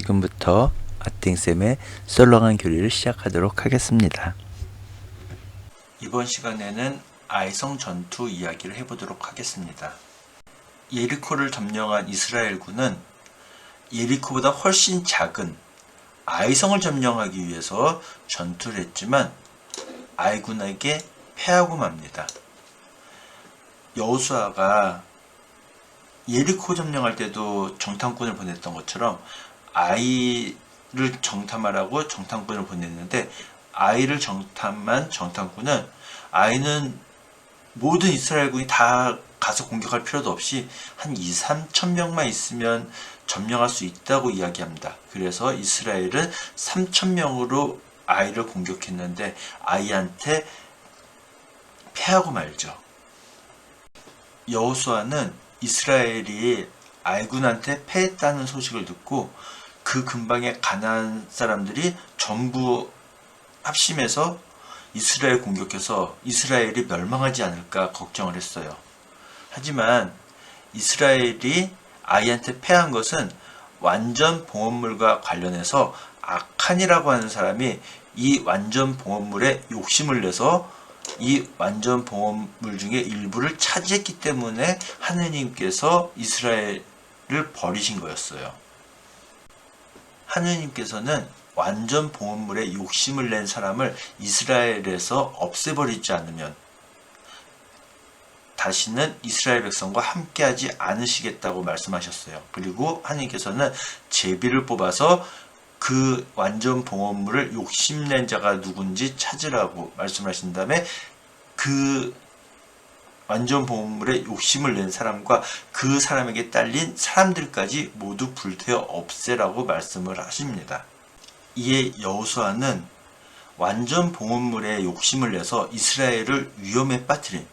지금부터 아띵쌤의 썰렁한 교리를 시작하도록 하겠습니다. 이번 시간에는 아이성 전투 이야기를 해보도록 하겠습니다. 예리코를 점령한 이스라엘군은 예리코보다 훨씬 작은 아이성을 점령하기 위해서 전투를 했지만 아이군에게 패하고 맙니다. 여호수아가 예리코 점령할 때도 정탐꾼을 보냈던 것처럼 아이를 정탐하라고 정탐꾼을 보냈는데, 아이를 정탐한 정탐꾼은 아이는 모든 이스라엘군이 다 가서 공격할 필요도 없이 한 2, 3천 명만 있으면 점령할 수 있다고 이야기합니다. 그래서 이스라엘은 3천 명으로 아이를 공격했는데 아이한테 패하고 말죠. 여호수아는 이스라엘이 아이군한테 패했다는 소식을 듣고 그 근방의 가나안 사람들이 전부 합심해서 이스라엘 공격해서 이스라엘이 멸망하지 않을까 걱정을 했어요. 하지만 이스라엘이 아이한테 패한 것은 완전 봉헌물과 관련해서 아칸이라고 하는 사람이 이 완전 봉헌물에 욕심을 내서 이 완전 봉헌물 중에 일부를 차지했기 때문에 하느님께서 이스라엘을 버리신 거였어요. 하느님께서는 완전 봉헌물에 욕심을 낸 사람을 이스라엘에서 없애버리지 않으면 다시는 이스라엘 백성과 함께하지 않으시겠다고 말씀하셨어요. 그리고 하느님께서는 제비를 뽑아서 그 완전 봉헌물을 욕심낸 자가 누군지 찾으라고 말씀하신 다음에 그 완전 봉헌물에 욕심을 낸 사람과 그 사람에게 딸린 사람들까지 모두 불태워 없애라고 말씀을 하십니다. 이에 여호수아는 완전 봉헌물에 욕심을 내서 이스라엘을 위험에 빠뜨린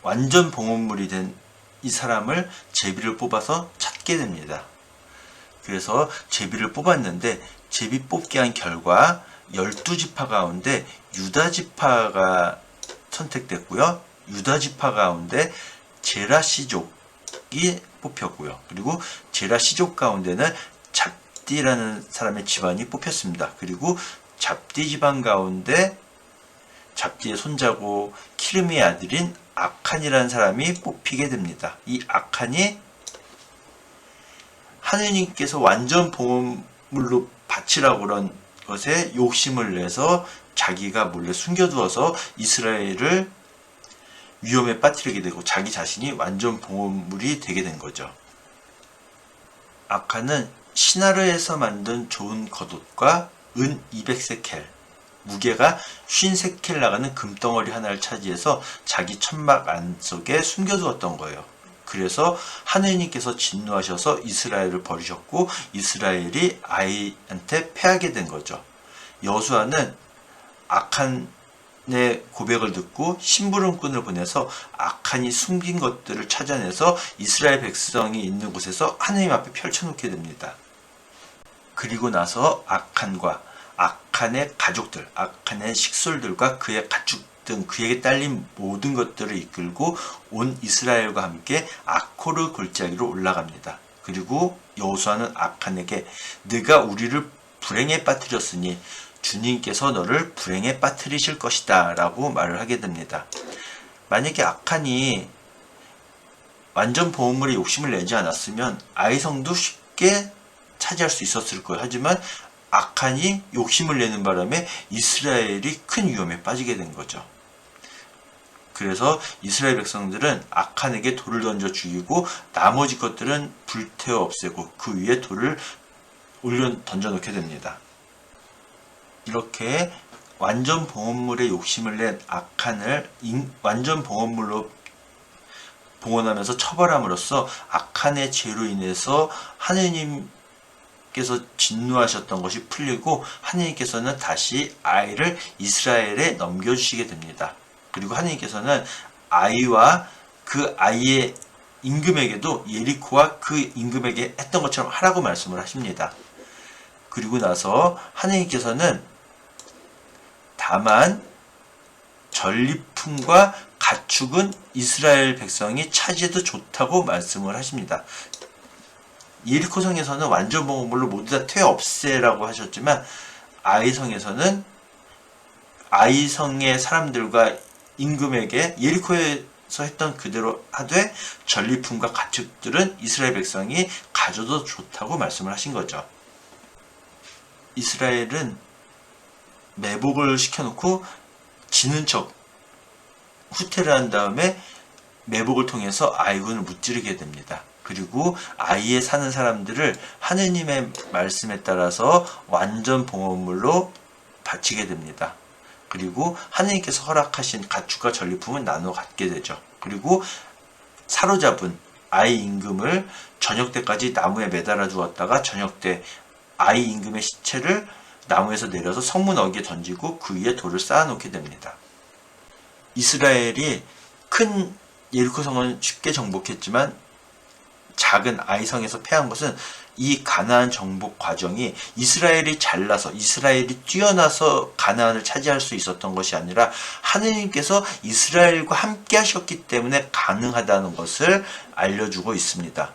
완전 봉헌물이 된 이 사람을 제비를 뽑아서 찾게 됩니다. 그래서 제비를 뽑았는데 제비 뽑기 한 결과 12지파 가운데 유다지파가 선택됐고요. 유다지파 가운데 제라시족이 뽑혔고요. 그리고 제라시족 가운데는 잡디라는 사람의 집안이 뽑혔습니다. 그리고 잡디 집안 가운데 잡디의 손자고 키름의 아들인 아칸이라는 사람이 뽑히게 됩니다. 이 아칸이 하느님께서 완전 봉헌물로 바치라고 그런 것에 욕심을 내서 자기가 몰래 숨겨두어서 이스라엘을 위험에 빠뜨리게 되고 자기 자신이 완전 봉헌물이 되게 된 거죠. 아칸은 시나르에서 만든 좋은 겉옷과 은 200세켈, 무게가 50세켈 나가는 금덩어리 하나를 차지해서 자기 천막 안속에 숨겨두었던 거예요. 그래서 하느님께서 진노하셔서 이스라엘을 버리셨고 이스라엘이 아이한테 패하게 된 거죠. 여호수아는 아칸의 고백을 듣고 심부름꾼을 보내서 아칸이 숨긴 것들을 찾아내서 이스라엘 백성이 있는 곳에서 하느님 앞에 펼쳐놓게 됩니다. 그리고 나서 아칸과 아칸의 가족들, 아칸의 식솔들과 그의 가축 등 그에게 딸린 모든 것들을 이끌고 온 이스라엘과 함께 아코르 골짜기로 올라갑니다. 그리고 여호수아는 아칸에게 네가 우리를 불행에 빠뜨렸으니 주님께서 너를 불행에 빠뜨리실 것이다 라고 말을 하게 됩니다. 만약에 아칸이 완전 봉헌물에 욕심을 내지 않았으면 아이성도 쉽게 차지할 수 있었을 거예요. 하지만 아칸이 욕심을 내는 바람에 이스라엘이 큰 위험에 빠지게 된 거죠. 그래서 이스라엘 백성들은 아칸에게 돌을 던져 죽이고 나머지 것들은 불태워 없애고 그 위에 돌을 던져 놓게 됩니다. 이렇게 완전 봉헌물에 욕심을 낸 아칸을 완전 봉헌물로 봉헌하면서 처벌함으로써 아칸의 죄로 인해서 하느님께서 진노하셨던 것이 풀리고 하느님께서는 다시 아이를 이스라엘에 넘겨주시게 됩니다. 그리고 하느님께서는 아이와 그 아이의 임금에게도 예리코와 그 임금에게 했던 것처럼 하라고 말씀을 하십니다. 그리고 나서 하느님께서는 다만 전리품과 가축은 이스라엘 백성이 차지해도 좋다고 말씀을 하십니다. 예리코성에서는 완전 봉헌물로 모두 다 퇴 없애라고 하셨지만 아이성에서는 아이성의 사람들과 임금에게 예리코에서 했던 그대로 하되 전리품과 가축들은 이스라엘 백성이 가져도 좋다고 말씀을 하신 거죠. 이스라엘은 매복을 시켜놓고 지는 척 후퇴를 한 다음에 매복을 통해서 아이군을 무찌르게 됩니다. 그리고 아이에 사는 사람들을 하느님의 말씀에 따라서 완전 봉헌물로 바치게 됩니다. 그리고 하느님께서 허락하신 가축과 전리품은 나눠 갖게 되죠. 그리고 사로잡은 아이 임금을 저녁 때까지 나무에 매달아 두었다가 저녁 때 아이 임금의 시체를 나무에서 내려서 성문 어귀에 던지고 그 위에 돌을 쌓아놓게 됩니다. 이스라엘이 큰 예리코성은 쉽게 정복했지만 작은 아이성에서 패한 것은 이 가나안 정복 과정이 이스라엘이 잘나서 이스라엘이 뛰어나서 가나안을 차지할 수 있었던 것이 아니라 하느님께서 이스라엘과 함께 하셨기 때문에 가능하다는 것을 알려주고 있습니다.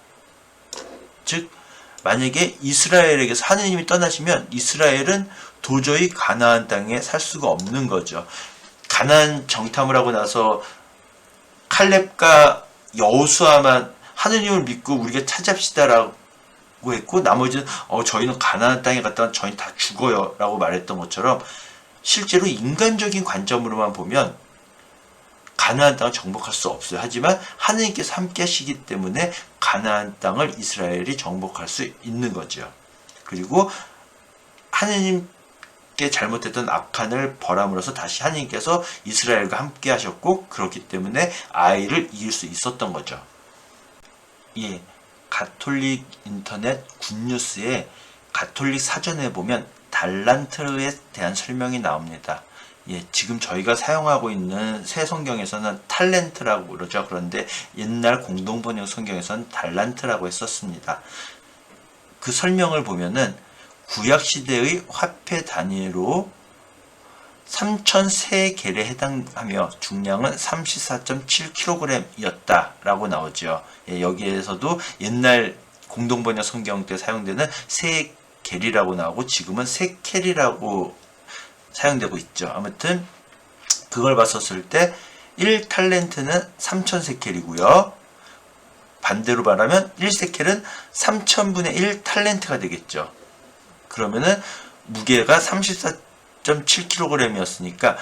즉 만약에 이스라엘에게서 하느님이 떠나시면 이스라엘은 도저히 가나안 땅에 살 수가 없는 거죠. 가나안 정탐을 하고 나서 칼렙과 여호수아만 하느님을 믿고 우리가 찾아합시다라고 했고 나머지는 저희는 가나안 땅에 갔다가 저희는 다 죽어요 라고 말했던 것처럼 실제로 인간적인 관점으로만 보면 가나안 땅을 정복할 수 없어요. 하지만 하느님께서 함께 하시기 때문에 가나안 땅을 이스라엘이 정복할 수 있는 거죠. 그리고 하느님께 잘못했던 악한을 벌함으로써 다시 하느님께서 이스라엘과 함께 하셨고 그렇기 때문에 아이를 이길 수 있었던 거죠. 예, 가톨릭 인터넷 굿뉴스에 가톨릭 사전에 보면 달란트에 대한 설명이 나옵니다. 예, 지금 저희가 사용하고 있는 새 성경에서는 탤런트라고 그러죠. 그런데 옛날 공동번역 성경에서는 달란트라고 했었습니다. 그 설명을 보면은 구약시대의 화폐 단위로 3,003겔에 해당하며 중량은 34.7kg이었다라고 나오죠. 예, 여기에서도 옛날 공동번역 성경 때 사용되는 세겔이라고 나오고 지금은 세켈이라고 사용되고 있죠. 아무튼 그걸 봤었을 때 1탤런트는 3,000세켈이고요. 반대로 말하면 1세켈은 3,000분의 1탤런트가 되겠죠. 그러면은 무게가 34.7kg이었으니까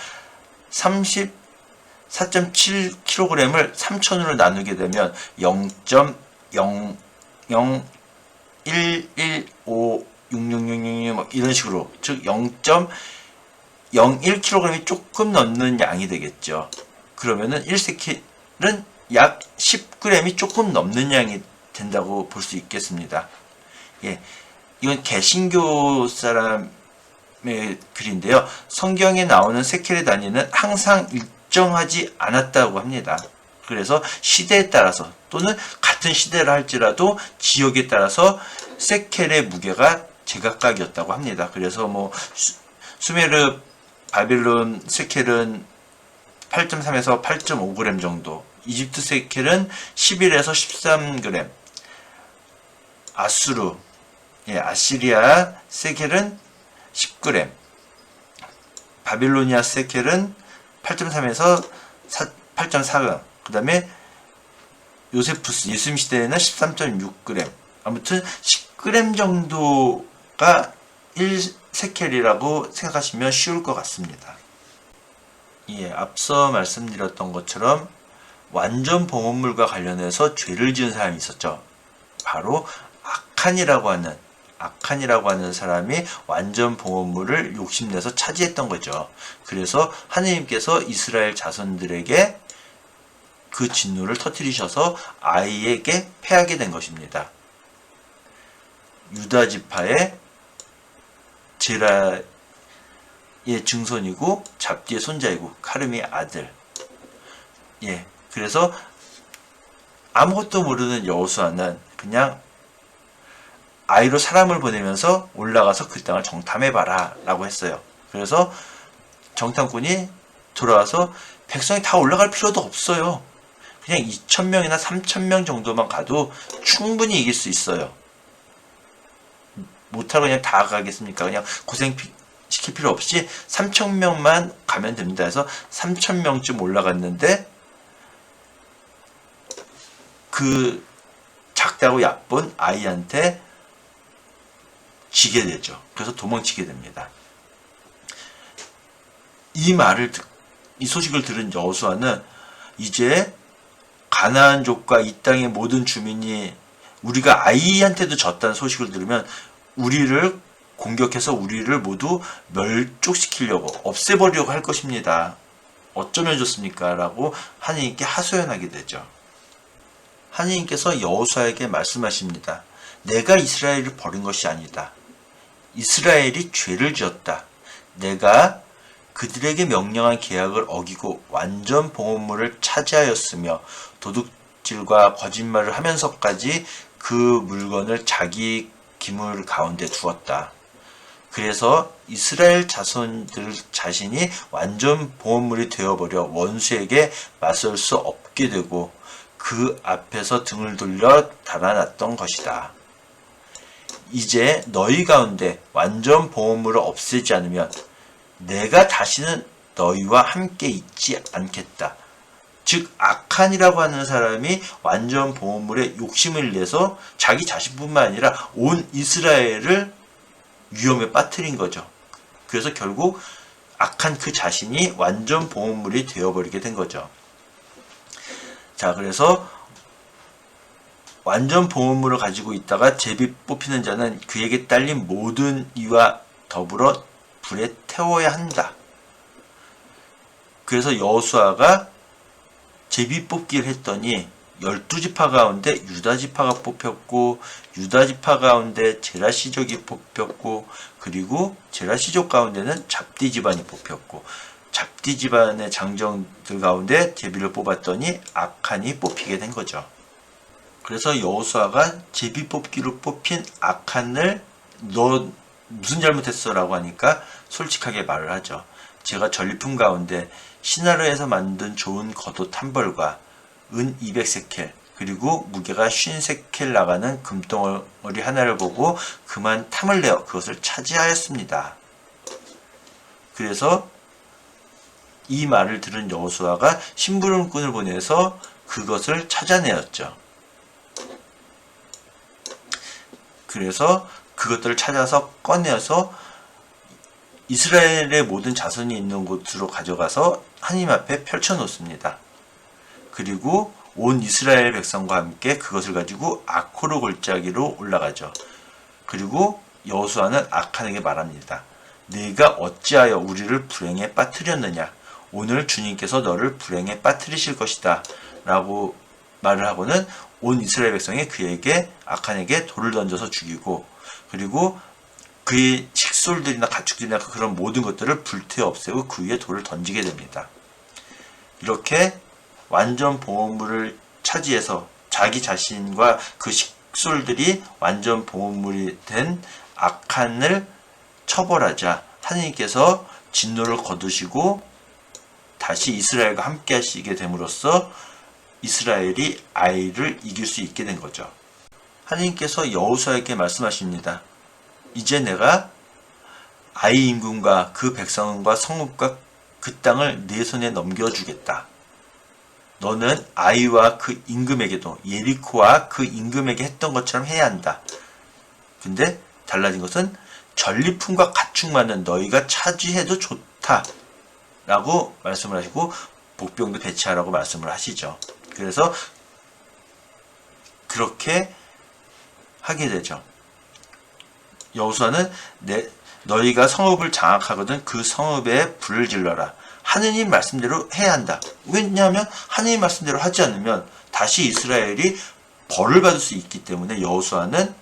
34.7kg을 3,000으로 나누게 되면 0.001156666 이런 식으로 즉 0.01kg이 조금 넘는 양이 되겠죠. 그러면은 1세켈은 약 10g이 조금 넘는 양이 된다고 볼 수 있겠습니다. 예, 이건 개신교 사람의 글인데요. 성경에 나오는 세켈의 단위는 항상 일정하지 않았다고 합니다. 그래서 시대에 따라서 또는 같은 시대를 할지라도 지역에 따라서 세켈의 무게가 제각각이었다고 합니다. 그래서 뭐 수메르 바빌론 세켈은 8.3에서 8.5g 정도, 이집트 세켈은 11에서 13g, 아수르, 아시리아 세켈은 10g, 바빌로니아 세켈은 8.3에서 8.4g, 그 다음에 요세푸스 예수님 시대에는 13.6g, 아무튼 10g 정도가 1세켈이라고 생각하시면 쉬울 것 같습니다. 예, 앞서 말씀드렸던 것처럼 완전 봉헌물과 관련해서 죄를 지은 사람이 있었죠. 바로 아칸이라고 하는 사람이 완전 봉헌물을 욕심내서 차지했던 거죠. 그래서 하느님께서 이스라엘 자손들에게 그 진노를 터뜨리셔서 아이에게 패하게 된 것입니다. 유다 지파의 제라의 증손이고 잡디의 손자이고 카름의 아들. 예, 그래서 아무것도 모르는 여호수아는 그냥 아이로 사람을 보내면서 올라가서 그 땅을 정탐해봐라 라고 했어요. 그래서 정탐꾼이 돌아와서 백성이 다 올라갈 필요도 없어요. 그냥 2,000명이나 3,000명 정도만 가도 충분히 이길 수 있어요. 못하고 그냥 다 가겠습니까? 그냥 고생시킬 필요 없이 3,000명만 가면 됩니다. 그래서 3,000명쯤 올라갔는데 그 작다고 얕본 아이한테 지게 되죠. 그래서 도망치게 됩니다. 이 소식을 들은 여호수아는 이제 가나안족과 이 땅의 모든 주민이 우리가 아이한테도 졌다는 소식을 들으면 우리를 공격해서 우리를 모두 멸족시키려고 없애버리려고 할 것입니다. 어쩌면 좋습니까? 라고 하나님께 하소연하게 되죠. 하나님께서 여호수아에게 말씀하십니다. 내가 이스라엘을 버린 것이 아니다. 이스라엘이 죄를 지었다. 내가 그들에게 명령한 계약을 어기고 완전 봉헌물을 차지하였으며 도둑질과 거짓말을 하면서까지 그 물건을 자기 기물 가운데 두었다. 그래서 이스라엘 자손들 자신이 완전 봉헌물이 되어버려 원수에게 맞설 수 없게 되고 그 앞에서 등을 돌려 달아났던 것이다. 이제 너희 가운데 완전 봉헌물을 없애지 않으면 내가 다시는 너희와 함께 있지 않겠다. 즉 악한이라고 하는 사람이 완전 봉헌물에 욕심을 내서 자기 자신뿐만 아니라 온 이스라엘을 위험에 빠뜨린 거죠. 그래서 결국 악한 그 자신이 완전 봉헌물이 되어버리게 된 거죠. 자, 그래서 완전 봉헌물을 가지고 있다가 제비 뽑히는 자는 그에게 딸린 모든 이와 더불어 불에 태워야 한다. 그래서 여호수아가 제비 뽑기를 했더니 12지파 가운데 유다지파가 뽑혔고 유다지파 가운데 제라시족이 뽑혔고 그리고 제라시족 가운데는 잡디 집안이 뽑혔고 잡디 집안의 장정들 가운데 제비를 뽑았더니 악한이 뽑히게 된 거죠. 그래서 여호수아가 제비 뽑기로 뽑힌 악한을 너 무슨 잘못했어? 라고 하니까 솔직하게 말을 하죠. 제가 전리품 가운데 시나르에서 만든 좋은 겉옷 한 벌과 은 200세켈 그리고 무게가 50세켈 나가는 금덩어리 하나를 보고 그만 탐을 내어 그것을 차지하였습니다. 그래서 이 말을 들은 여호수아가 심부름꾼을 보내서 그것을 찾아내었죠. 그래서 그것들을 찾아서 꺼내서 이스라엘의 모든 자손이 있는 곳으로 가져가서 하나님 앞에 펼쳐 놓습니다. 그리고 온 이스라엘 백성과 함께 그것을 가지고 아코르 골짜기로 올라가죠. 그리고 여호수아는 악한에게 말합니다. 네가 어찌하여 우리를 불행에 빠뜨렸느냐? 오늘 주님께서 너를 불행에 빠뜨리실 것이다. 라고 말을 하고는 온 이스라엘 백성이 그에게 악한에게 돌을 던져서 죽이고 그리고 그의 식솔들이나 가축들이나 그런 모든 것들을 불태워 없애고 그 위에 돌을 던지게 됩니다. 이렇게 완전 봉헌물을 차지해서 자기 자신과 그 식솔들이 완전 봉헌물이 된 악한을 처벌하자 하나님께서 진노를 거두시고 다시 이스라엘과 함께 하시게 됨으로써 이스라엘이 아이를 이길 수 있게 된 거죠. 하나님께서 여호수아에게 말씀하십니다. 이제 내가 아이 임금과 그 백성과 성읍과 그 땅을 네 손에 넘겨주겠다. 너는 아이와 그 임금에게도 예리코와 그 임금에게 했던 것처럼 해야 한다. 근데 달라진 것은 전리품과 가축만은 너희가 차지해도 좋다. 라고 말씀을 하시고 복병도 배치하라고 말씀을 하시죠. 그래서 그렇게 하게 되죠. 여호수아는 너희가 성읍을 장악하거든 그 성읍에 불을 질러라. 하느님 말씀대로 해야 한다. 왜냐하면 하느님 말씀대로 하지 않으면 다시 이스라엘이 벌을 받을 수 있기 때문에 여호수아는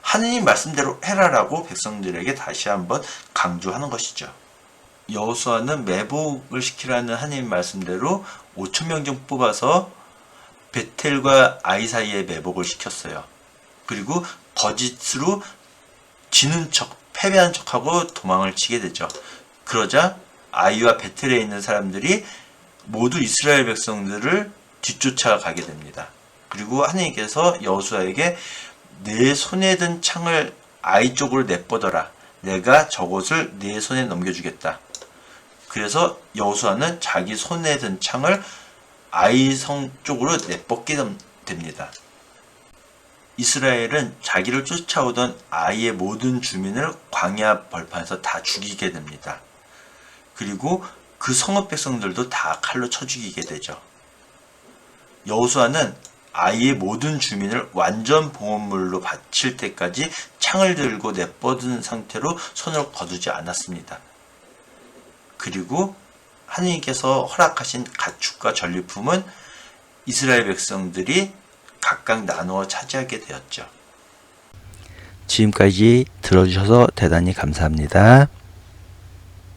하느님 말씀대로 해라라고 백성들에게 다시 한번 강조하는 것이죠. 여호수아는 매복을 시키라는 하느님 말씀대로 5,000명 정 뽑아서 베텔과 아이 사이에 매복을 시켰어요. 그리고 거짓으로 지는 척, 패배한 척하고 도망을 치게 되죠. 그러자 아이와 베텔에 있는 사람들이 모두 이스라엘 백성들을 뒤쫓아가게 됩니다. 그리고 하나님께서 여호수아에게 내 손에 든 창을 아이 쪽으로 내뻗어라. 내가 저곳을 네 손에 넘겨주겠다. 그래서 여호수아는 자기 손에 든 창을 아이 성 쪽으로 내뻗게 됩니다. 이스라엘은 자기를 쫓아오던 아이의 모든 주민을 광야 벌판에서 다 죽이게 됩니다. 그리고 그 성읍 백성들도 다 칼로 쳐 죽이게 되죠. 여호수아는 아이의 모든 주민을 완전 봉헌물로 바칠 때까지 창을 들고 내뻗은 상태로 손을 거두지 않았습니다. 그리고 하느님께서 허락하신 가축과 전리품은 이스라엘 백성들이 각각 나누어 차지하게 되었죠. 지금까지 들어주셔서 대단히 감사합니다.